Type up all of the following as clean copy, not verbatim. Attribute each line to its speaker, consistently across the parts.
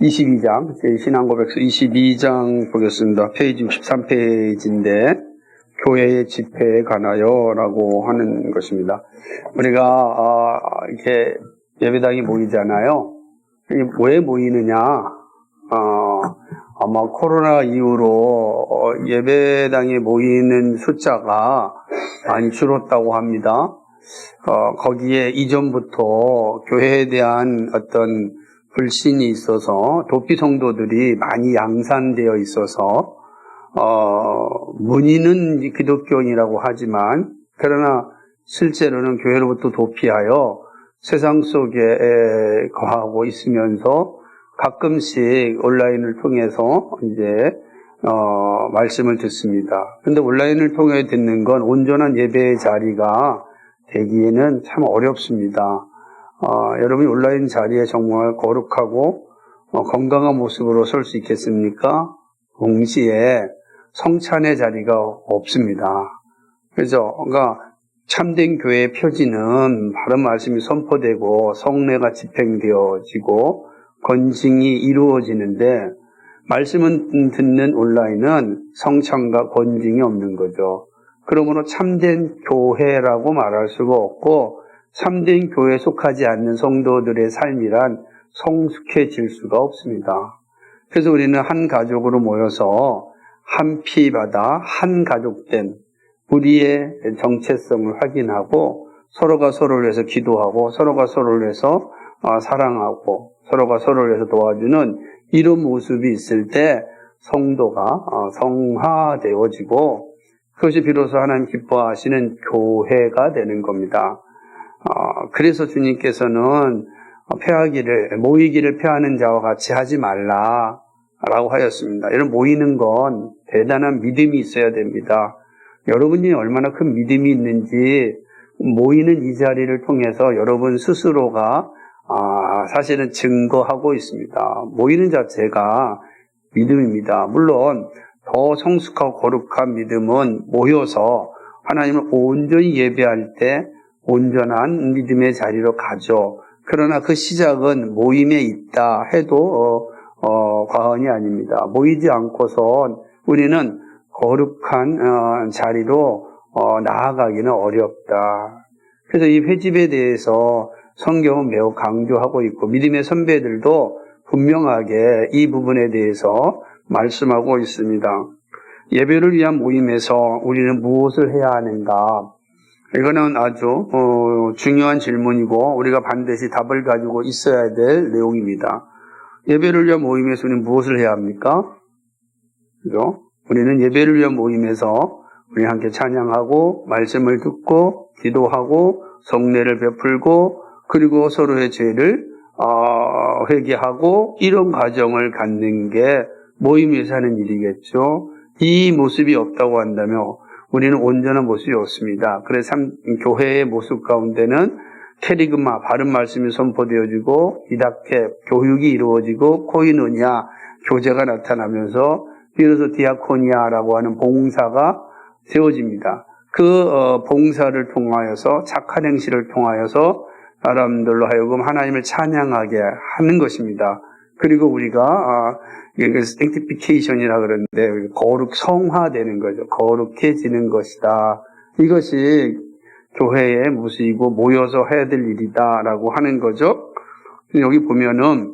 Speaker 1: 22장, 신앙고백서 22장 보겠습니다. 페이지 63페이지인데, 교회의 집회에 관하여 라고 하는 것입니다. 우리가, 이렇게 예배당이 모이잖아요. 왜 모이느냐? 아마 코로나 이후로 예배당에 모이는 숫자가 많이 줄었다고 합니다. 거기에 이전부터 교회에 대한 어떤 불신이 있어서 도피 성도들이 많이 양산되어 있어서 문의는 기독교인이라고 하지만 그러나 실제로는 교회로부터 도피하여 세상 속에 거하고 있으면서 가끔씩 온라인을 통해서 이제 말씀을 듣습니다. 그런데 온라인을 통해 듣는 건 온전한 예배의 자리가 되기에는 참 어렵습니다. 여러분이 온라인 자리에 정말 거룩하고 건강한 모습으로 설 수 있겠습니까? 동시에 성찬의 자리가 없습니다. 그죠? 그러니까 참된 교회의 표지는 바른 말씀이 선포되고 성례가 집행되어지고 건징이 이루어지는데 말씀은 듣는 온라인은 성찬과 건징이 없는 거죠. 그러므로 참된 교회라고 말할 수가 없고 참된 교회에 속하지 않는 성도들의 삶이란 성숙해질 수가 없습니다. 그래서 우리는 한 가족으로 모여서 한 피바다 한 가족된 우리의 정체성을 확인하고 서로가 서로를 위해서 기도하고 서로가 서로를 위해서 사랑하고 서로가 서로를 위해서 도와주는 이런 모습이 있을 때 성도가 성화되어지고 그것이 비로소 하나님 기뻐하시는 교회가 되는 겁니다. 그래서 주님께서는 모이기를 폐하는 자와 같이 하지 말라라고 하였습니다. 여러분, 모이는 건 대단한 믿음이 있어야 됩니다. 여러분이 얼마나 큰 믿음이 있는지 모이는 이 자리를 통해서 여러분 스스로가 사실은 증거하고 있습니다. 모이는 자체가 믿음입니다. 물론 더 성숙하고 거룩한 믿음은 모여서 하나님을 온전히 예배할 때 온전한 믿음의 자리로 가죠. 그러나 그 시작은 모임에 있다 해도 과언이 아닙니다. 모이지 않고선 우리는 거룩한 자리로 나아가기는 어렵다. 그래서 이 회집에 대해서 성경은 매우 강조하고 있고 믿음의 선배들도 분명하게 이 부분에 대해서 말씀하고 있습니다. 예배를 위한 모임에서 우리는 무엇을 해야 하는가? 이거는 아주 중요한 질문이고 우리가 반드시 답을 가지고 있어야 될 내용입니다. 예배를 위한 모임에서 우리는 무엇을 해야 합니까? 그죠? 우리는 예배를 위한 모임에서 우리 함께 찬양하고 말씀을 듣고 기도하고 성례를 베풀고 그리고 서로의 죄를 회개하고 이런 과정을 갖는 게 모임에서 하는 일이겠죠. 이 모습이 없다고 한다면 우리는 온전한 모습이 없습니다. 그래서 교회의 모습 가운데는 캐리그마, 바른 말씀이 선포되어지고 이닥해 교육이 이루어지고 코이노니아, 교제가 나타나면서 비로소 디아코니아라고 하는 봉사가 세워집니다. 그 봉사를 통하여서 착한 행실을 통하여서 사람들로 하여금 하나님을 찬양하게 하는 것입니다. 그리고 우리가 sanctification이라 그러는데 거룩 성화되는 거죠. 거룩해지는 것이다. 이것이 교회의 모습이고 모여서 해야 될 일이다라고 하는 거죠. 여기 보면은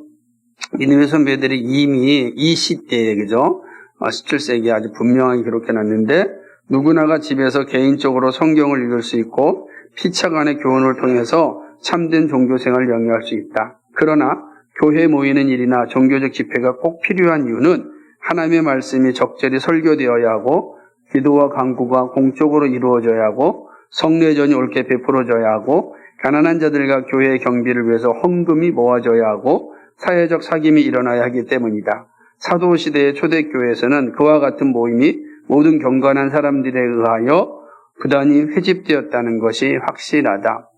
Speaker 1: 믿음의 선배들이 이미 이 시대에 그죠? 17세기에 아주 분명하게 기록해놨는데 누구나가 집에서 개인적으로 성경을 읽을 수 있고 피차간의 교훈을 통해서 참된 종교생활을 영위할 수 있다. 그러나 교회에 모이는 일이나 종교적 집회가 꼭 필요한 이유는 하나님의 말씀이 적절히 설교되어야 하고 기도와 간구가 공적으로 이루어져야 하고 성례전이 옳게 베풀어져야 하고 가난한 자들과 교회의 경비를 위해서 헌금이 모아져야 하고 사회적 사귐이 일어나야 하기 때문이다. 사도시대의 초대교회에서는 그와 같은 모임이 모든 경건한 사람들에 의하여 부단히 회집되었다는 것이 확실하다.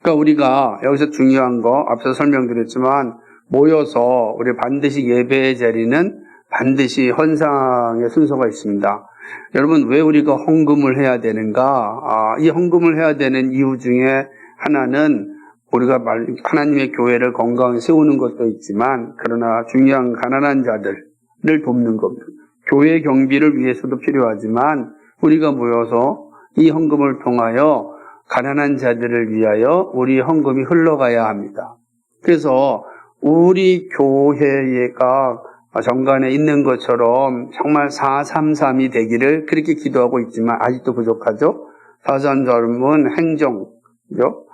Speaker 1: 그러니까 우리가 여기서 중요한 거 앞서 설명드렸지만 모여서 우리 반드시 예배의 자리는 반드시 헌상의 순서가 있습니다. 여러분 왜 우리가 헌금을 해야 되는가? 이 헌금을 해야 되는 이유 중에 하나는 우리가 하나님의 교회를 건강히 세우는 것도 있지만 그러나 중요한 가난한 자들을 돕는 겁니다. 교회 경비를 위해서도 필요하지만 우리가 모여서 이 헌금을 통하여 가난한 자들을 위하여 우리 헌금이 흘러가야 합니다. 그래서 우리 교회가 정관에 있는 것처럼 정말 433이 되기를 그렇게 기도하고 있지만 아직도 부족하죠. 433은 행정이죠.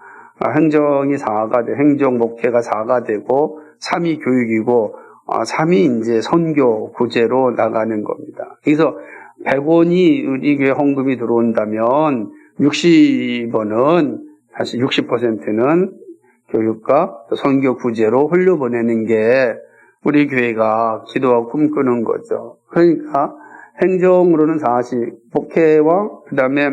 Speaker 1: 행정이 4가 돼, 행정 목회가 4가 되고 3이 교육이고 3이 이제 선교 구제로 나가는 겁니다. 그래서 100원이 우리 교회 헌금이 들어온다면 60원은 사실 60%는 교육과 선교 구제로 흘려보내는 게 우리 교회가 기도하고 꿈꾸는 거죠. 그러니까 행정으로는 40, 목회와 그 다음에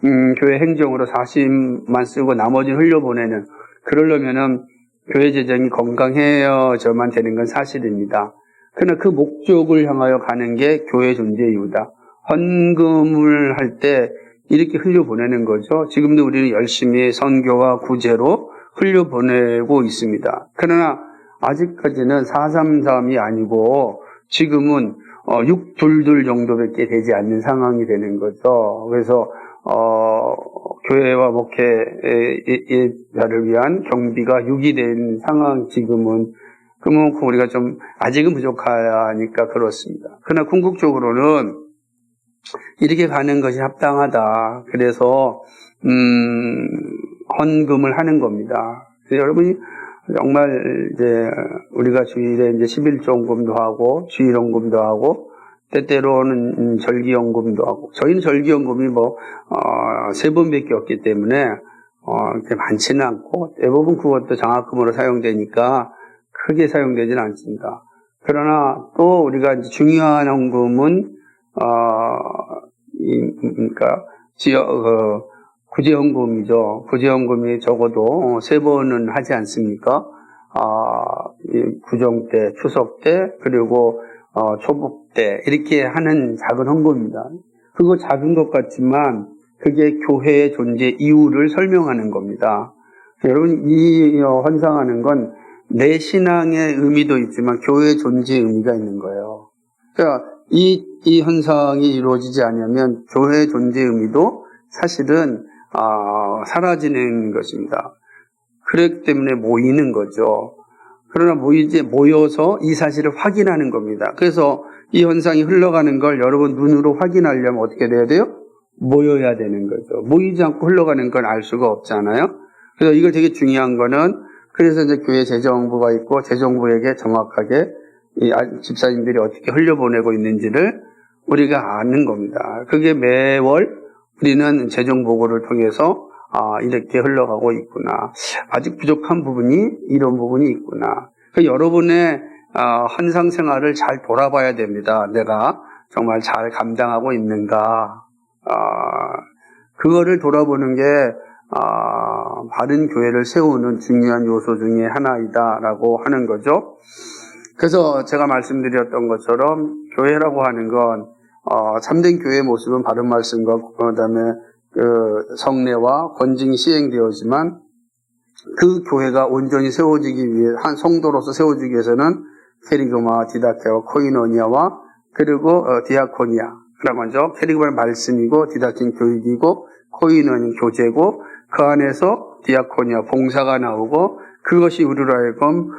Speaker 1: 교회 행정으로 40만 쓰고 나머지는 흘려보내는, 그러려면은 교회 재정이 건강해야져만 되는 건 사실입니다. 그러나 그 목적을 향하여 가는 게 교회 존재 이유다. 헌금을 할 때 이렇게 흘려보내는 거죠. 지금도 우리는 열심히 선교와 구제로 흘려보내고 있습니다. 그러나 아직까지는 433이 아니고 지금은 622 정도밖에 되지 않는 상황이 되는 거죠. 그래서 교회와 목회자를 위한 경비가 6이 된 상황 지금은. 그만큼 우리가 좀 아직은 부족하니까 그렇습니다. 그러나 궁극적으로는 이렇게 가는 것이 합당하다. 그래서 헌금을 하는 겁니다. 그래서 여러분이 정말 이제 우리가 주일에 이제 11조헌금도 하고 주일헌금도 하고 때때로는 절기헌금도 하고, 저희는 절기헌금이 3번밖에 없기 때문에 그렇게 많지는 않고 대부분 그것도 장학금으로 사용되니까 크게 사용되지는 않습니다. 그러나 또 우리가 이제 중요한 헌금은 그러니까 구제헌금이죠. 구제헌금이 적어도 3번은 하지 않습니까? 구정 때, 추석 때, 그리고 초복 때 이렇게 하는 작은 헌금입니다. 그거 작은 것 같지만 그게 교회의 존재 이유를 설명하는 겁니다. 여러분, 이 헌상하는 건 내 신앙의 의미도 있지만 교회의 존재의 의미가 있는 거예요. 그러니까 이 헌상이 이루어지지 않으면 교회의 존재의 의미도 사실은 사라지는 것입니다. 그렇기 때문에 모이는 거죠. 그러나 모여서 이 사실을 확인하는 겁니다. 그래서 이 현상이 흘러가는 걸 여러분 눈으로 확인하려면 어떻게 돼야 돼요? 모여야 되는 거죠. 모이지 않고 흘러가는 건 알 수가 없잖아요. 그래서 이걸 되게 중요한 거는, 그래서 이제 교회 재정부가 있고 재정부에게 정확하게 이 집사님들이 어떻게 흘려보내고 있는지를 우리가 아는 겁니다. 그게 매월 우리는 재정보고를 통해서 이렇게 흘러가고 있구나. 아직 부족한 부분이 이런 부분이 있구나. 여러분의 헌상 생활을 잘 돌아봐야 됩니다. 내가 정말 잘 감당하고 있는가. 그거를 돌아보는 게 바른 교회를 세우는 중요한 요소 중에 하나이다라고 하는 거죠. 그래서 제가 말씀드렸던 것처럼 교회라고 하는 건 참된 교회의 모습은 바른 말씀과 그다음에 성례와 권징이 시행되었지만 그 교회가 온전히 세워지기 위해, 한 성도로서 세워지기 위해서는 캐리그마, 디다케와 코이노니아와 그리고 디아코니아. 그럼 먼저 캐리그마는 말씀이고 디다케는 교육이고 코이노니아는 교제고 그 안에서 디아코니아 봉사가 나오고 그것이 우리로 하여금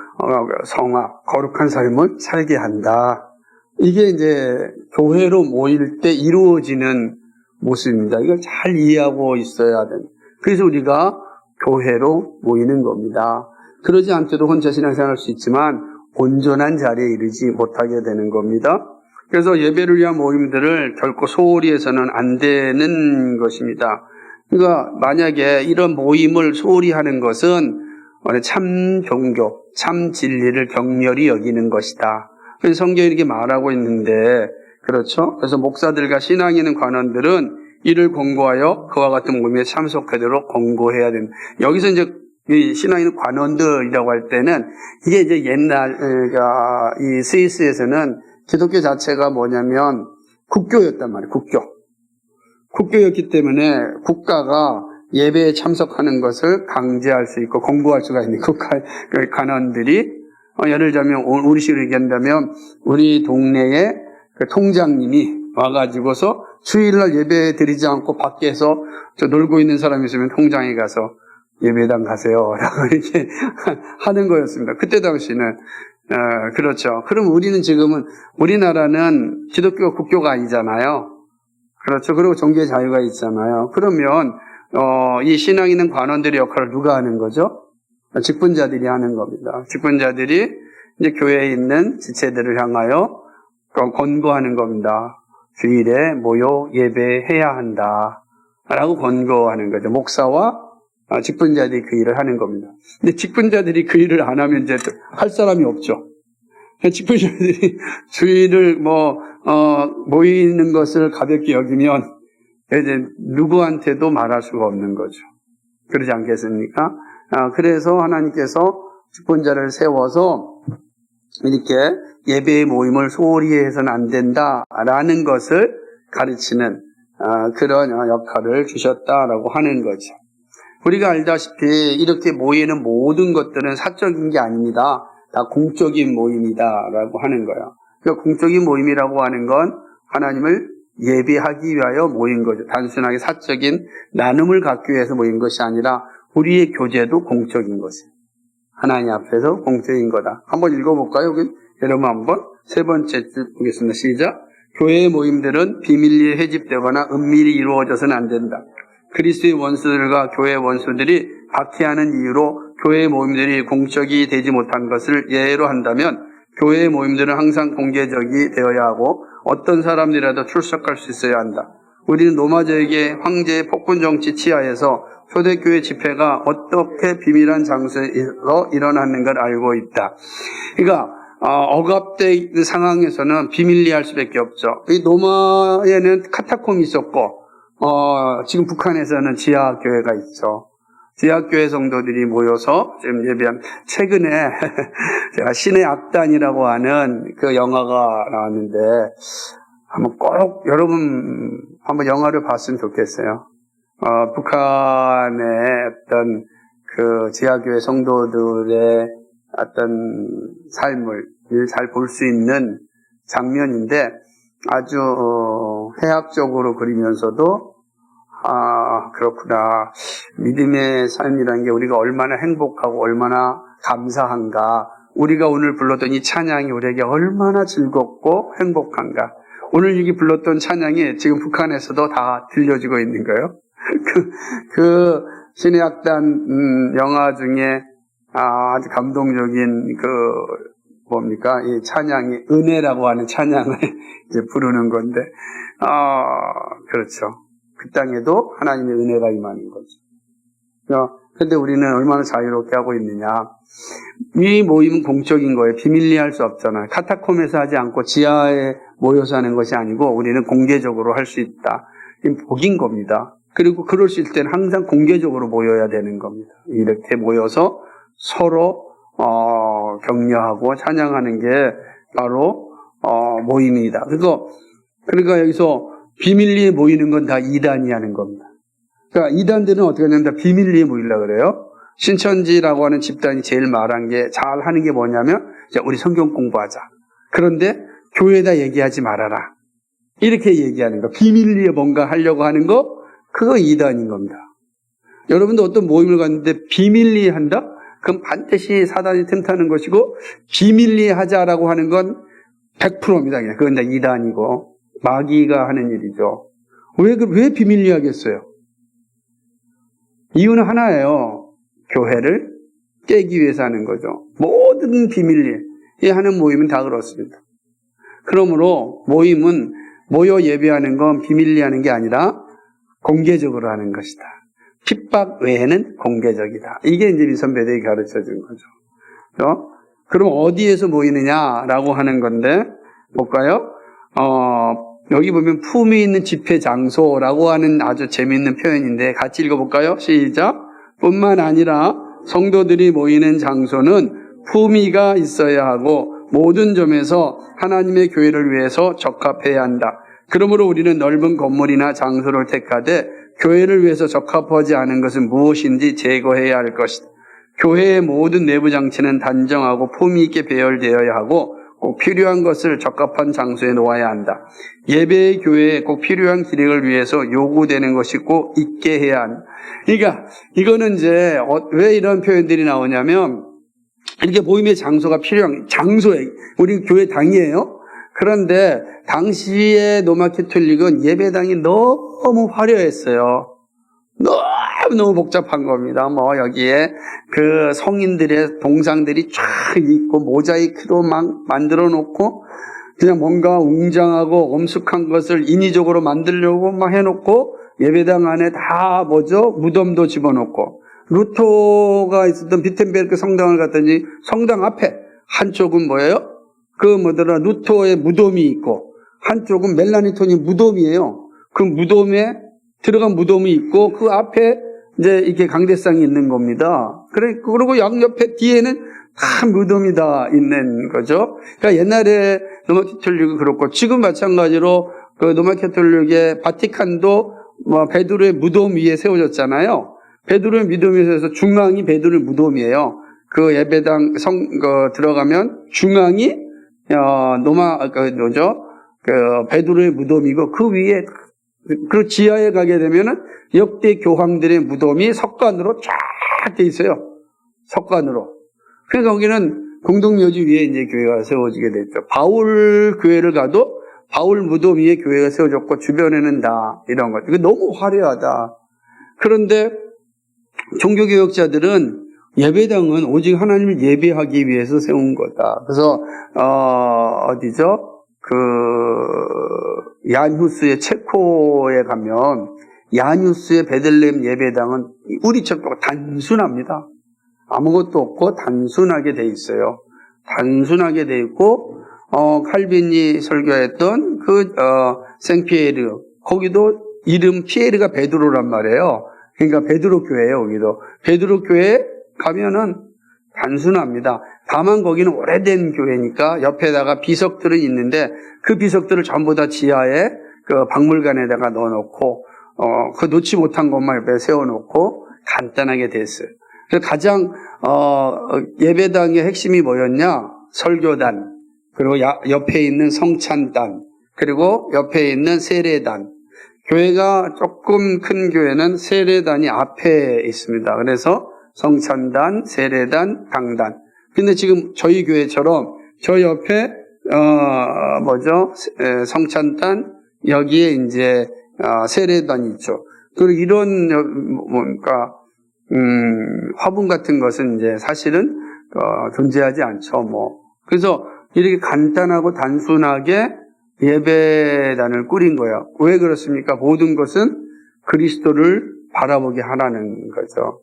Speaker 1: 성화, 거룩한 삶을 살게 한다. 이게 이제 교회로 모일 때 이루어지는 모습입니다. 이걸 잘 이해하고 있어야 됩니다. 그래서 우리가 교회로 모이는 겁니다. 그러지 않고도 혼자 신앙생활 할 수 있지만 온전한 자리에 이르지 못하게 되는 겁니다. 그래서 예배를 위한 모임들을 결코 소홀히 해서는 안 되는 것입니다. 그러니까 만약에 이런 모임을 소홀히 하는 것은 참 종교, 참 진리를 격렬히 여기는 것이다. 그래서 성경이 이렇게 말하고 있는데, 그렇죠? 그래서 목사들과 신앙 있는 관원들은 이를 권고하여 그와 같은 모임에 참석하도록 권고해야 됩니다. 여기서 이제 이 신앙 있는 관원들이라고 할 때는 이게 이제 옛날 이 스위스에서는 기독교 자체가 뭐냐면 국교였단 말이에요. 국교였기 때문에 국가가 예배에 참석하는 것을 강제할 수 있고 공부할 수가 있는 그 간원들이 예를 들자면 우리 식으로 얘기한다면 우리 동네에 그 통장님이 와가지고서 주일날 예배 드리지 않고 밖에서 놀고 있는 사람이 있으면 통장에 가서 예배당 가세요 라고 이렇게 하는 거였습니다. 그때 당시는 그렇죠. 그럼 우리는 지금은 우리나라는 기독교 국교가 아니잖아요. 그렇죠. 그리고 종교의 자유가 있잖아요. 그러면 이 신앙 있는 관원들의 역할을 누가 하는 거죠? 직분자들이 하는 겁니다. 직분자들이 이제 교회에 있는 지체들을 향하여 권고하는 겁니다. 주일에 모여 예배해야 한다 라고 권고하는 거죠. 목사와 직분자들이 그 일을 하는 겁니다. 근데 직분자들이 그 일을 안 하면 이제 할 사람이 없죠. 직분자들이 주일을 모이는 것을 가볍게 여기면 이제 누구한테도 말할 수가 없는 거죠. 그러지 않겠습니까? 그래서 하나님께서 직분자를 세워서 이렇게 예배의 모임을 소홀히 해서는 안 된다라는 것을 가르치는 그런 역할을 주셨다라고 하는 거죠. 우리가 알다시피 이렇게 모이는 모든 것들은 사적인 게 아닙니다. 다 공적인 모임이다라고 하는 거예요. 그러니까 공적인 모임이라고 하는 건 하나님을 예배하기 위하여 모인 거죠. 단순하게 사적인 나눔을 갖기 위해서 모인 것이 아니라 우리의 교제도 공적인 것이에요. 하나님 앞에서 공적인 거다. 한번 읽어볼까요? 여러분 한번 세 번째 보겠습니다. 시작. 교회의 모임들은 비밀리에 회집되거나 은밀히 이루어져서는 안 된다. 그리스도의 원수들과 교회의 원수들이 박해하는 이유로 교회의 모임들이 공적이 되지 못한 것을 예로 한다면 교회의 모임들은 항상 공개적이 되어야 하고 어떤 사람이라도 출석할 수 있어야 한다. 우리는 로마제국의 황제의 폭군 정치 치하에서 초대교회 집회가 어떻게 비밀한 장소에서 일어나는 걸 알고 있다. 그러니까 억압된 상황에서는 비밀리 할 수밖에 없죠. 이 로마에는 카타콤이 있었고 지금 북한에서는 지하교회가 있죠. 지하교회 성도들이 모여서 지금 예배한 최근에 제가 신의 악단이라고 하는 그 영화가 나왔는데 한번 꼭 여러분 한번 영화를 봤으면 좋겠어요. 북한의 어떤 그 지하교회 성도들의 어떤 삶을 잘 볼 수 있는 장면인데 아주 해학적으로 그리면서도 그렇구나. 믿음의 삶이라는 게 우리가 얼마나 행복하고 얼마나 감사한가. 우리가 오늘 불렀던 이 찬양이 우리에게 얼마나 즐겁고 행복한가. 오늘 여기 불렀던 찬양이 지금 북한에서도 다 들려지고 있는 거예요. 그 신의 악단 영화 중에 아주 감동적인 이 찬양이 은혜라고 하는 찬양을 이제 부르는 건데, 그렇죠. 그 땅에도 하나님의 은혜가 임하는 거죠. 근데 우리는 얼마나 자유롭게 하고 있느냐. 이 모임은 공적인 거예요. 비밀리 할 수 없잖아요. 카타콤에서 하지 않고 지하에 모여서 하는 것이 아니고 우리는 공개적으로 할 수 있다. 이 복인 겁니다. 그리고 그럴 수 있을 때는 항상 공개적으로 모여야 되는 겁니다. 이렇게 모여서 서로 격려하고 찬양하는 게 바로 모임이다. 그러니까 여기서 비밀리에 모이는 건 다 이단이 하는 겁니다. 그러니까 이단들은 어떻게 하냐면 다 비밀리에 모이려고 그래요. 신천지라고 하는 집단이 제일 말한 게 잘 하는 게 뭐냐면 우리 성경 공부하자. 그런데 교회에다 얘기하지 말아라. 이렇게 얘기하는 거. 비밀리에 뭔가 하려고 하는 거 그거 이단인 겁니다. 여러분도 어떤 모임을 갔는데 비밀리에 한다? 그럼 반드시 사단이 틈타는 것이고 비밀리에 하자라고 하는 건 100%입니다. 그건 다 이단이고 마귀가 하는 일이죠. 왜 비밀리에 하겠어요? 이유는 하나예요. 교회를 깨기 위해서 하는 거죠. 모든 비밀리에 하는 모임은 다 그렇습니다. 그러므로 모임은 모여 예배하는 건 비밀리에 하는 게 아니라 공개적으로 하는 것이다. 핍박 외에는 공개적이다. 이게 이제 미선배들이 가르쳐 준 거죠. 그럼 어디에서 모이느냐라고 하는 건데, 볼까요? 여기 보면 품위 있는 집회 장소라고 하는 아주 재미있는 표현인데, 같이 읽어볼까요? 시작. 뿐만 아니라 성도들이 모이는 장소는 품위가 있어야 하고, 모든 점에서 하나님의 교회를 위해서 적합해야 한다. 그러므로 우리는 넓은 건물이나 장소를 택하되 교회를 위해서 적합하지 않은 것은 무엇인지 제거해야 할 것이다. 교회의 모든 내부 장치는 단정하고 품위 있게 배열되어야 하고 꼭 필요한 것을 적합한 장소에 놓아야 한다. 예배의 교회에 꼭 필요한 기능을 위해서 요구되는 것이 꼭 있게 해야 한다. 그러니까 이거는 이제 왜 이런 표현들이 나오냐면 이렇게 모임의 장소가 필요한 장소에 우리 교회 당이에요. 그런데 당시에 로마 캐톨릭은 예배당이 너무 화려했어요. 너무 복잡한 겁니다. 뭐 여기에 그 성인들의 동상들이 쫙 있고 모자이크도 막 만들어 놓고 그냥 뭔가 웅장하고 엄숙한 것을 인위적으로 만들려고 막 해놓고 예배당 안에 다 무덤도 집어넣고 루터가 있었던 비텐베르크 성당을 갔더니 성당 앞에 한쪽은 뭐예요? 루터의 무덤이 있고 한쪽은 멜라니톤이 무덤이에요. 그 무덤에 들어간 무덤이 있고 그 앞에 이제 이렇게 강대상이 있는 겁니다. 그리고 양옆에 뒤에는 다 무덤이 다 있는 거죠. 그러니까 옛날에 로마 캐톨릭은 그렇고 지금 마찬가지로 그 로마 캐톨릭의 바티칸도 베드로의 무덤 위에 세워졌잖아요. 베드로의 무덤 위에서 중앙이 베드로의 무덤이에요. 그 예배당 들어가면 중앙이 베드로의 무덤이고 그 위에 그 지하에 가게 되면은 역대 교황들의 무덤이 석관으로 쫙 돼 있어요. 석관으로. 그래서 거기는 공동묘지 위에 이제 교회가 세워지게 됐죠. 바울 교회를 가도 바울 무덤 위에 교회가 세워졌고 주변에는 다 이런 것. 이거 너무 화려하다. 그런데 종교개혁자들은 예배당은 오직 하나님을 예배하기 위해서 세운 거다. 그래서 야뉴스의 체코에 가면 야뉴스의 베들레헴 예배당은 우리처럼 단순합니다. 아무것도 없고 단순하게 돼 있어요. 단순하게 돼 있고 칼빈이 설교했던 생피에르 거기도 이름 피에르가 베드로란 말이에요. 그러니까 베드로 교회예요. 거기도 베드로 교회 가면은 단순합니다. 다만 거기는 오래된 교회니까 옆에다가 비석들은 있는데 그 비석들을 전부 다 지하에 그 박물관에다가 넣어놓고 그 놓지 못한 것만 옆에 세워놓고 간단하게 됐어요. 그래서 가장 예배당의 핵심이 뭐였냐? 설교단, 그리고 옆에 있는 성찬단, 그리고 옆에 있는 세례단. 교회가 조금 큰 교회는 세례단이 앞에 있습니다. 그래서 성찬단, 세례단, 강단. 근데 지금 저희 교회처럼 저 옆에 성찬단, 여기에 이제 세례단이 있죠. 그리고 이런 화분 같은 것은 이제 사실은 존재하지 않죠. 그래서 이렇게 간단하고 단순하게 예배단을 꾸린 거예요. 왜 그렇습니까? 모든 것은 그리스도를 바라보게 하라는 거죠.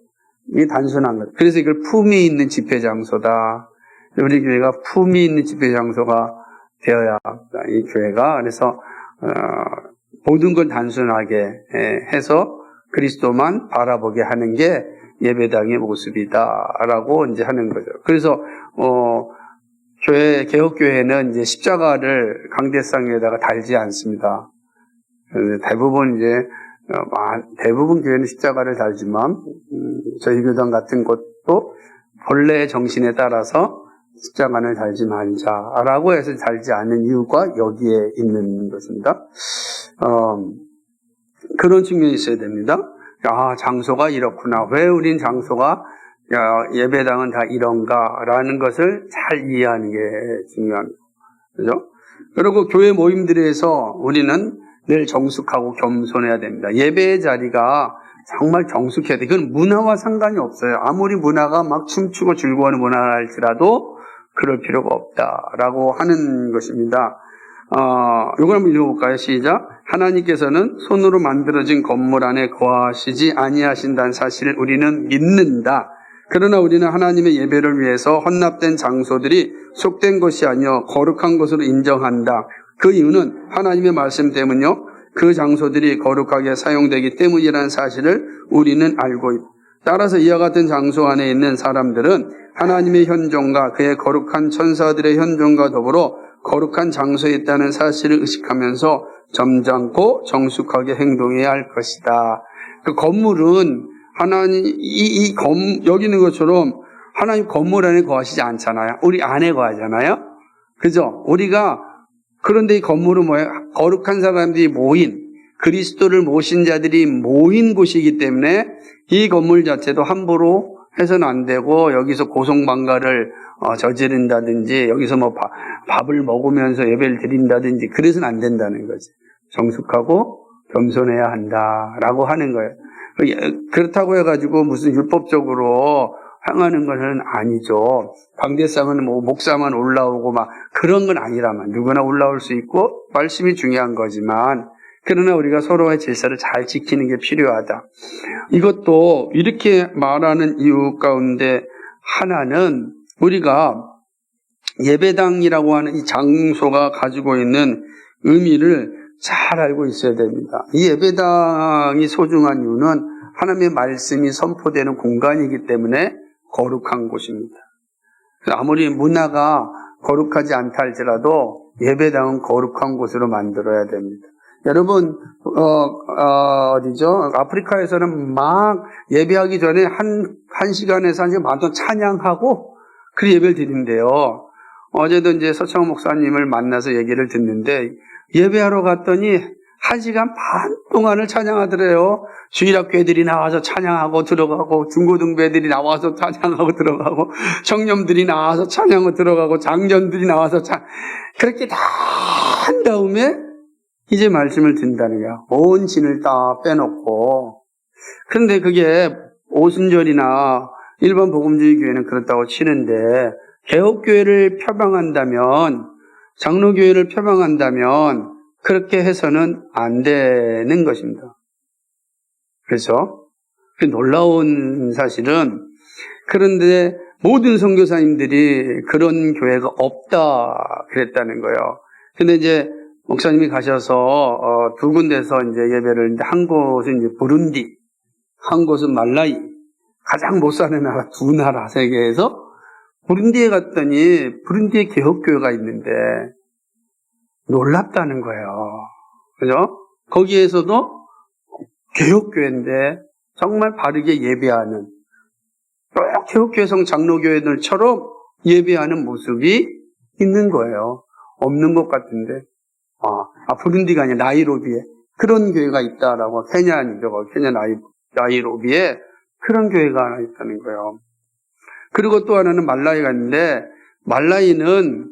Speaker 1: 이게 단순한 거죠. 그래서 이걸 품위 있는 집회 장소다. 우리 교회가 품위 있는 집회 장소가 되어야 합니다. 이 교회가. 그래서 모든 걸 단순하게 해서 그리스도만 바라보게 하는 게 예배당의 모습이다라고 이제 하는 거죠. 그래서 개혁교회는 이제 십자가를 강대상에다가 달지 않습니다. 대부분 교회는 십자가를 달지만 저희 교당 같은 곳도 본래의 정신에 따라서 십자가를 달지 말자라고 해서 달지 않는 이유가 여기에 있는 것입니다. 그런 측면이 있어야 됩니다. 장소가 이렇구나. 왜 우린 장소가 예배당은 다 이런가라는 것을 잘 이해하는 게 중요합니다. 그죠? 그리고 교회 모임들에서 우리는 늘 정숙하고 겸손해야 됩니다. 예배의 자리가 정말 정숙해야 돼. 이건 문화와 상관이 없어요. 아무리 문화가 막 춤추고 즐거워하는 문화라 할지라도 그럴 필요가 없다라고 하는 것입니다. 이걸 한번 읽어볼까요? 시작. 하나님께서는 손으로 만들어진 건물 안에 거하시지 아니하신다는 사실을 우리는 믿는다. 그러나 우리는 하나님의 예배를 위해서 헌납된 장소들이 속된 것이 아니여 거룩한 것으로 인정한다. 그 이유는 하나님의 말씀 때문이요. 그 장소들이 거룩하게 사용되기 때문이라는 사실을 우리는 알고 있다. 따라서 이와 같은 장소 안에 있는 사람들은 하나님의 현존과 그의 거룩한 천사들의 현존과 더불어 거룩한 장소에 있다는 사실을 의식하면서 점잖고 정숙하게 행동해야 할 것이다. 그 건물은 하나님, 여기 있는 것처럼 하나님 건물 안에 거하시지 않잖아요. 우리 안에 거하잖아요. 그죠? 우리가, 그런데 이 건물은 뭐예요? 거룩한 사람들이 모인, 그리스도를 모신 자들이 모인 곳이기 때문에 이 건물 자체도 함부로 해서는 안 되고, 여기서 고성방가를 저지른다든지, 여기서 뭐 밥을 먹으면서 예배를 드린다든지, 그래서는 안 된다는 거지. 정숙하고 겸손해야 한다라고 하는 거예요. 그렇다고 해가지고 무슨 율법적으로 행하는 것은 아니죠. 방대상은 뭐 목사만 올라오고 막 그런 건 아니라만 누구나 올라올 수 있고 말씀이 중요한 거지만, 그러나 우리가 서로의 질서를 잘 지키는 게 필요하다. 이것도 이렇게 말하는 이유 가운데 하나는 우리가 예배당이라고 하는 이 장소가 가지고 있는 의미를 잘 알고 있어야 됩니다. 이 예배당이 소중한 이유는 하나님의 말씀이 선포되는 공간이기 때문에 거룩한 곳입니다. 아무리 문화가 거룩하지 않다 할지라도 예배당은 거룩한 곳으로 만들어야 됩니다. 여러분, 어디죠? 아프리카에서는 막 예배하기 전에 한 시간에서 한 시간 반 동안 찬양하고 그 예배를 드린대요. 어제도 이제 서창호 목사님을 만나서 얘기를 듣는데, 예배하러 갔더니 1시간 반 동안을 찬양하더래요. 주일학교 애들이 나와서 찬양하고 들어가고, 중고등부 애들이 나와서 찬양하고 들어가고, 청년들이 나와서 찬양하고 들어가고, 장년들이 나와서 그렇게 다 한 다음에 이제 말씀을 듣는다는 거야. 온 진을 다 빼놓고. 그런데 그게 오순절이나 일반 복음주의 교회는 그렇다고 치는데, 개혁교회를 표방한다면, 장로교회를 표방한다면 그렇게 해서는 안 되는 것입니다. 그래서 그 놀라운 사실은, 그런데 모든 선교사님들이 그런 교회가 없다 그랬다는 거예요. 근데 이제 목사님이 가셔서 두 군데서 이제 예배를, 한 곳은 이제 부룬디, 한 곳은 말라이, 가장 못 사는 나라 두 나라 세계에서 부룬디에 갔더니 부룬디에 개혁교회가 있는데 놀랍다는 거예요. 그죠? 거기에서도 개혁교회인데 정말 바르게 예배하는, 또 개혁교회성 장로교회들처럼 예배하는 모습이 있는 거예요. 없는 것 같은데. 부룬디가 아니라 나이로비에 그런 교회가 있다라고, 케냐 나이로비에 그런 교회가 하나 있다는 거예요. 그리고 또 하나는 말라이가 있는데, 말라이는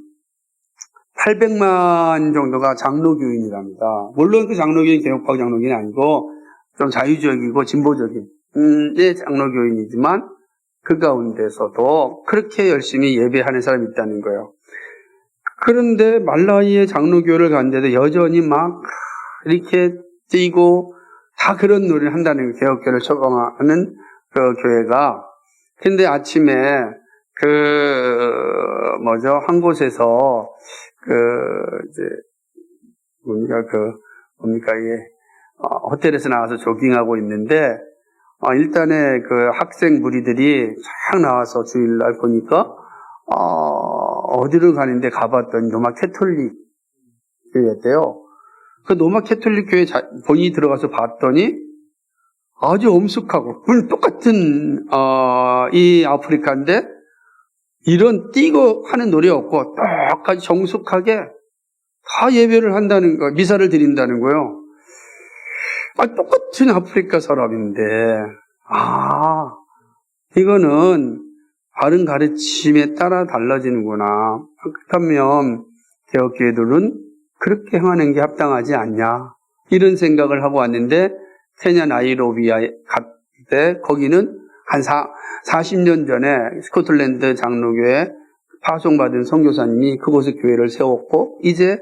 Speaker 1: 800만 정도가 장로교인이랍니다. 물론 그 장로교인 개혁파 장로교인이 아니고 좀 자유적이고 진보적인 장로교인이지만 그 가운데서도 그렇게 열심히 예배하는 사람이 있다는 거예요. 그런데 말라이의 장로교를 갔는데도 여전히 막 이렇게 뛰고 다 그런 노래를 한다는 거예요. 개혁교를 처방하는 그 교회가. 근데 아침에 한 곳에서 호텔에서 나와서 조깅하고 있는데, 일단에 그 학생 무리들이 쫙 나와서 주일날 보니까, 어디를 가는데 가봤더니 로마 캐톨릭 교회였대요. 그 로마 캐톨릭 교회 본인이 들어가서 봤더니 아주 엄숙하고, 똑같은, 이 아프리카인데, 이런 뛰고 하는 노래 없고, 똑같이 정숙하게 다 예배를 한다는 거, 미사를 드린다는 거예요. 똑같은 아프리카 사람인데, 이거는 바른 가르침에 따라 달라지는구나. 그렇다면, 개혁교회들은 그렇게 행하는 게 합당하지 않냐. 이런 생각을 하고 왔는데, 케냐 나이로비에 갔을 때, 거기는 한 40년 전에 스코틀랜드 장로교회 파송받은 선교사님이 그곳에 교회를 세웠고, 이제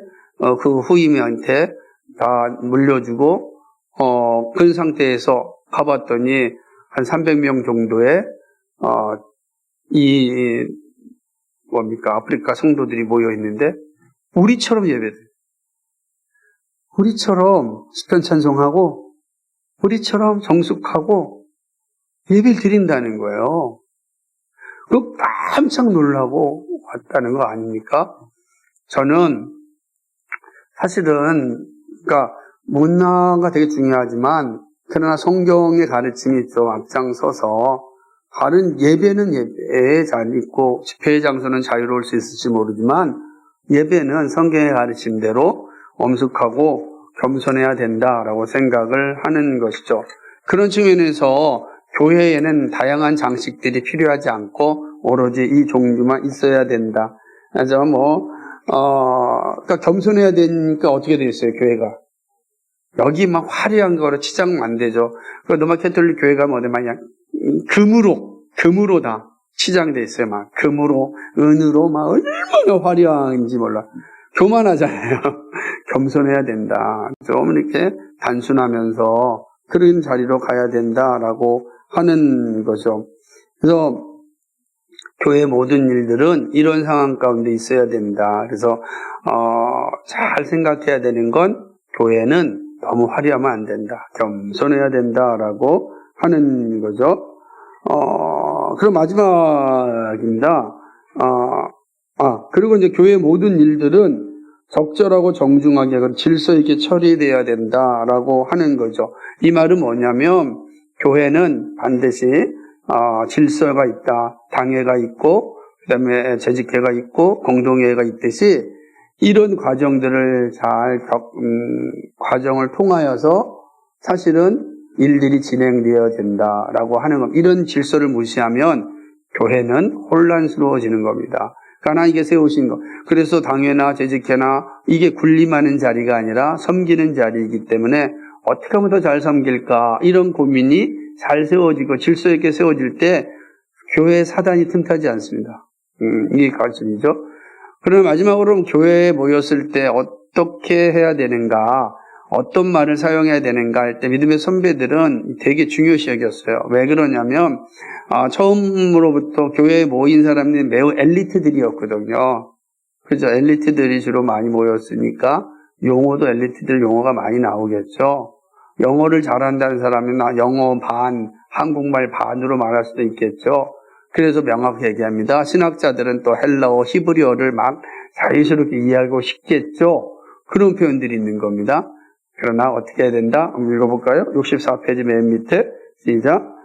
Speaker 1: 그 후임한테 다 물려주고, 그런 상태에서 가봤더니 한 300명 정도의 아프리카 성도들이 모여 있는데, 우리처럼 예배를, 우리처럼 시편 찬송하고, 우리처럼 정숙하고 예배를 드린다는 거예요. 그 깜짝 놀라고 왔다는 거 아닙니까? 저는 사실은, 문화가 되게 중요하지만, 그러나 성경의 가르침이 좀 앞장서서 다른 예배는 예배에 잘 있고 집회의 장소는 자유로울 수 있을지 모르지만 예배는 성경의 가르침대로 엄숙하고 겸손해야 된다라고 생각을 하는 것이죠. 그런 측면에서 교회에는 다양한 장식들이 필요하지 않고 오로지 이 종류만 있어야 된다. 그래서 그러니까 겸손해야 되니까 어떻게 되어 있어요, 교회가? 여기 막 화려한 거로 치장만 안 되죠. 그 로마 캐톨릭 교회가 마냥 금으로 다 치장돼 있어요. 막 금으로, 은으로 막 얼마나 화려한지 몰라. 교만하잖아요. 겸손해야 된다. 좀 이렇게 단순하면서 그런 자리로 가야 된다라고 하는 거죠. 그래서 교회 모든 일들은 이런 상황 가운데 있어야 된다. 그래서 잘 생각해야 되는 건 교회는 너무 화려하면 안 된다. 겸손해야 된다라고 하는 거죠. 그럼 마지막입니다. 그리고 이제 교회 모든 일들은 적절하고 정중하게 질서 있게 처리돼야 된다라고 하는 거죠. 이 말은 뭐냐면 교회는 반드시 질서가 있다. 당회가 있고 그다음에 재직회가 있고 공동회가 있듯이 이런 과정들을 과정을 통하여서 사실은 일들이 진행되어야 된다라고 하는 겁니다. 이런 질서를 무시하면 교회는 혼란스러워지는 겁니다. 하나님께 세우신 것. 그래서 당회나 재직회나 이게 군림하는 자리가 아니라 섬기는 자리이기 때문에 어떻게 하면 더 잘 섬길까 이런 고민이 잘 세워지고 질서 있게 세워질 때 교회의 사단이 틈타지 않습니다. 이게 가르침이죠. 그러면 마지막으로 교회에 모였을 때 어떻게 해야 되는가, 어떤 말을 사용해야 되는가 할 때 믿음의 선배들은 되게 중요시 여겼어요. 왜 그러냐면 처음으로부터 교회에 모인 사람들이 매우 엘리트들이었거든요. 그죠? 엘리트들이 주로 많이 모였으니까 용어도 엘리트들 용어가 많이 나오겠죠. 영어를 잘한다는 사람은 영어 반, 한국말 반으로 말할 수도 있겠죠. 그래서 명확히 얘기합니다. 신학자들은 또 헬라어, 히브리어를 막 자유스럽게 이해하고 싶겠죠. 그런 표현들이 있는 겁니다. 그러나 어떻게 해야 된다? 한번 읽어볼까요? 64페이지 맨 밑에 시작.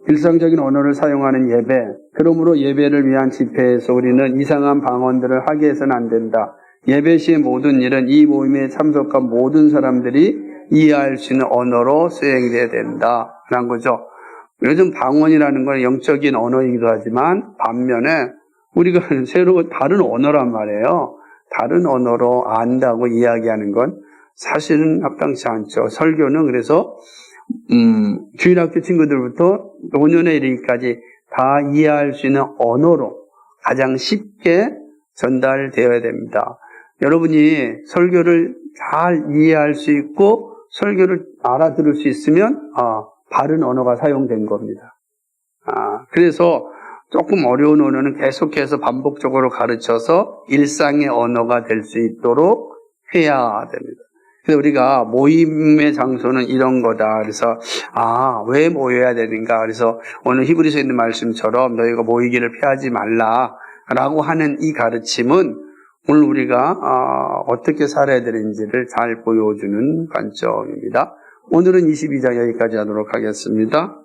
Speaker 1: 일상적인 언어를 사용하는 예배. 그러므로 예배를 위한 집회에서 우리는 이상한 방언들을 하게 해서는 안 된다. 예배 시의 모든 일은 이 모임에 참석한 모든 사람들이 이해할 수 있는 언어로 수행돼야 된다. 라는 거죠. 요즘 방언이라는 건 영적인 언어이기도 하지만 반면에 우리가 새로 다른 언어란 말이에요. 다른 언어로 안다고 이야기하는 건 사실은 합당치 않죠. 설교는 그래서 주일학교 친구들부터 노년에 이르기까지 다 이해할 수 있는 언어로 가장 쉽게 전달되어야 됩니다. 여러분이 설교를 잘 이해할 수 있고 설교를 알아들을 수 있으면 바른 언어가 사용된 겁니다. 그래서 조금 어려운 언어는 계속해서 반복적으로 가르쳐서 일상의 언어가 될 수 있도록 해야 됩니다. 그래서 우리가 모임의 장소는 이런 거다. 그래서 왜 모여야 되는가? 그래서 오늘 히브리서에 있는 말씀처럼 너희가 모이기를 피하지 말라라고 하는 이 가르침은 오늘 우리가 어떻게 살아야 되는지를 잘 보여주는 관점입니다. 오늘은 22장 여기까지 하도록 하겠습니다.